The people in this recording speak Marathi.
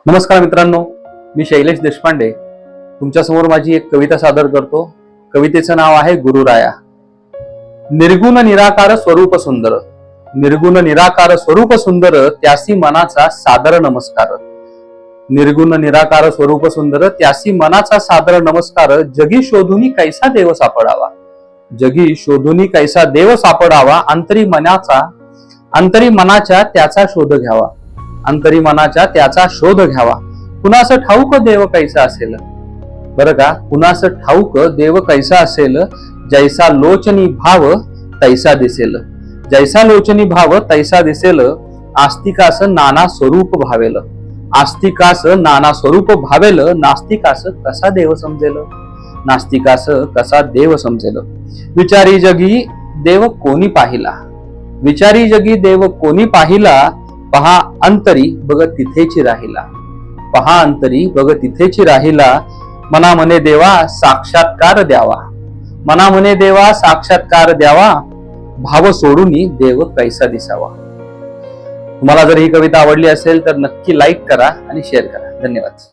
नमस्कार मित्रांनो, मी शैलेश देशपांडे तुमच्यासमोर माझी एक कविता सादर करतो. कवितेचं नाव आहे गुरुराया. निर्गुण निराकार स्वरूप सुंदर, निर्गुण निराकार स्वरूप सुंदर, त्यासी मनाचा सादर नमस्कार. निर्गुण निराकार स्वरूप सुंदर, त्यासी मनाचा सादर नमस्कार. जगी शोधुनी कैसा देव सापडावा, जगी शोधुनी कैसा देव सापडावा. अंतरी मनाच्या त्याचा शोध घ्यावा, अंतरी मनाच्या त्याचा शोध घ्यावा. कुणास ठाऊक देव कैसा असेल, बरं का, कुणास ठाऊक देव कैसा असेल. जैसा लोचनी भाव तैसा दिसेल, जैसा लोचनी भाव तैसा दिसेल. आस्तिकास नाना स्वरूप भावेल, आस्तिकास नाना स्वरूप भावेल. नास्तिकास कसा देव समजेल, नास्तिकास कसा देव समजेल. विचारी जगी देव कोणी पाहिला, विचारी जगी देव कोणी पाहिला. पहा अंतरी बघ तिथेची राहिला, पहा अंतरी बघ तिथेची राहिला. मना म्हणे देवा साक्षात्कार द्यावा, मना म्हणे देवा साक्षात्कार द्यावा. भाव सोडूनी देव कैसा दिसावा. तुम्हाला जर ही कविता आवडली असेल तर नक्की लाईक करा आणि शेअर करा. धन्यवाद.